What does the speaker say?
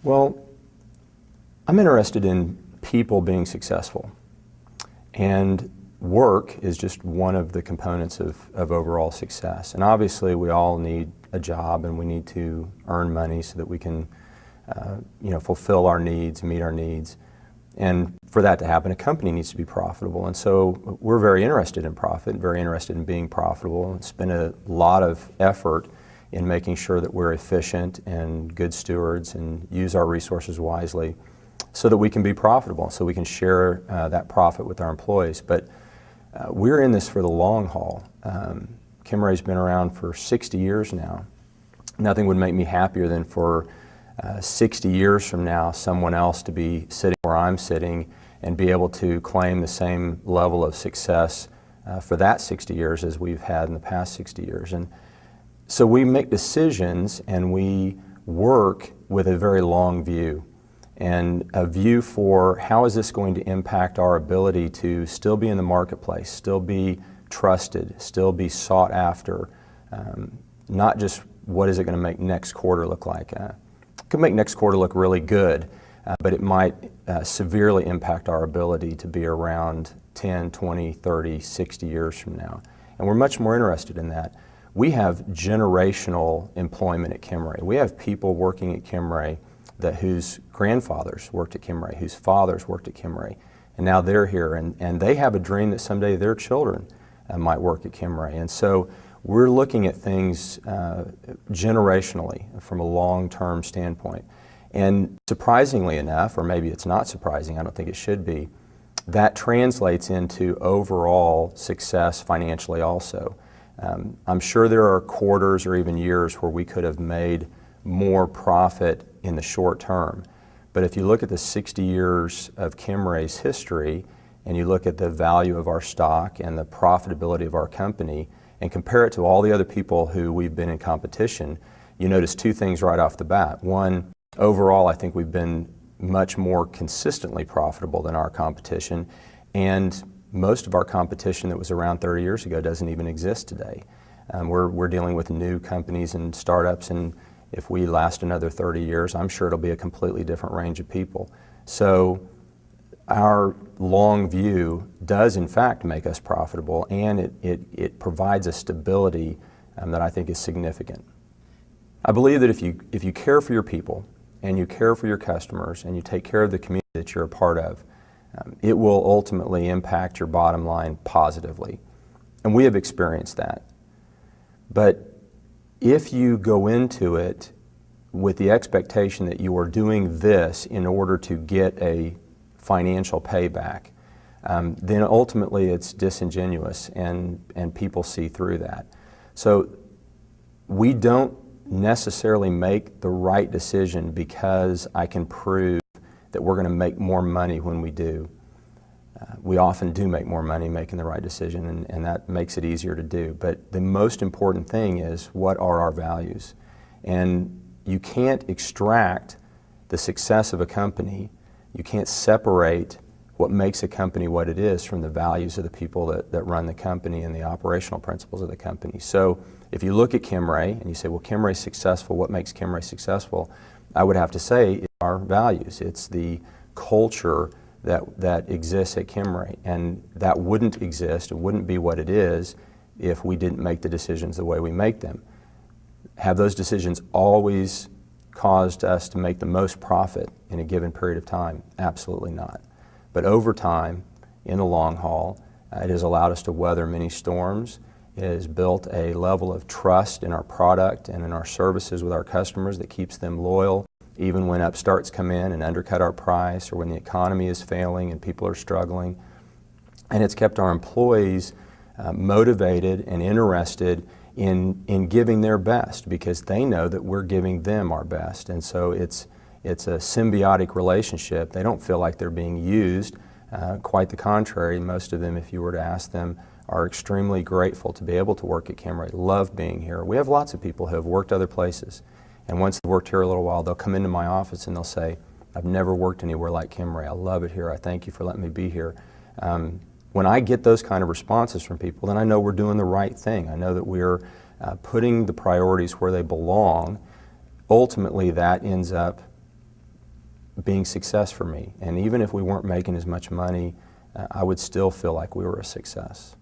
Well, I'm interested in people being successful, and work is just one of the components of overall success. And obviously we all need a job and we need to earn money so that we can fulfill our needs, meet our needs. And for that to happen, a company needs to be profitable. And so we're very interested in profit, very interested in being profitable, and spend a lot of effort in making sure that we're efficient and good stewards and use our resources wisely so that we can be profitable, so we can share that profit with our employees. But we're in this for the long haul. Chemray's been around for 60 years now. Nothing would make me happier than for 60 years from now someone else to be sitting where I'm sitting and be able to claim the same level of success for that 60 years as we've had in the past 60 years. And so we make decisions and we work with a very long view, and a view for how is this going to impact our ability to still be in the marketplace, still be trusted, still be sought after, not just what is it going to make next quarter look like. It could make next quarter look really good, but it might severely impact our ability to be around 10, 20, 30, 60 years from now. And we're much more interested in that. We have generational employment at Chemray. We have people working at Chemray whose grandfathers worked at Chemray, whose fathers worked at Chemray, and now they're here, and they have a dream that someday their children might work at Chemray. And so we're looking at things generationally from a long-term standpoint. And surprisingly enough, or maybe it's not surprising, I don't think it should be, that translates into overall success financially also. I'm sure there are quarters or even years where we could have made more profit in the short term. But if you look at the 60 years of Chemray's history and you look at the value of our stock and the profitability of our company and compare it to all the other people who we've been in competition, you notice two things right off the bat. One, overall I think we've been much more consistently profitable than our competition, and most of our competition that was around 30 years ago doesn't even exist today. We're dealing with new companies and startups, and if we last another 30 years, I'm sure it'll be a completely different range of people. So our long view does in fact make us profitable, and it provides a stability that I think is significant. I believe that if you care for your people and you care for your customers and you take care of the community that you're a part of, it will ultimately impact your bottom line positively. And we have experienced that. But if you go into it with the expectation that you are doing this in order to get a financial payback, then ultimately it's disingenuous, and people see through that. So we don't necessarily make the right decision because I can prove that we're going to make more money when we do. We often do make more money making the right decision, and that makes it easier to do. But the most important thing is, what are our values? And you can't extract the success of a company, you can't separate what makes a company what it is from the values of the people that run the company and the operational principles of the company. So if you look at Chemray and you say, well, Chemray's successful, what makes Chemray successful? I would have to say it's our values. It's the culture that exists at Chemray, and that wouldn't exist, it wouldn't be what it is if we didn't make the decisions the way we make them. Have those decisions always caused us to make the most profit in a given period of time? Absolutely not. But over time, in the long haul, it has allowed us to weather many storms. It has built a level of trust in our product and in our services with our customers that keeps them loyal, even when upstarts come in and undercut our price, or when the economy is failing and people are struggling. And it's kept our employees motivated and interested in giving their best, because they know that we're giving them our best. And so it's a symbiotic relationship. They don't feel like they're being used. Quite the contrary. Most of them, if you were to ask them, are extremely grateful to be able to work at Chemray, love being here. We have lots of people who have worked other places, and once they've worked here a little while, they'll come into my office and they'll say, I've never worked anywhere like Chemray. I love it here. I thank you for letting me be here. When I get those kind of responses from people, then I know we're doing the right thing. I know that we're putting the priorities where they belong. Ultimately, that ends up being success for me. And even if we weren't making as much money, I would still feel like we were a success.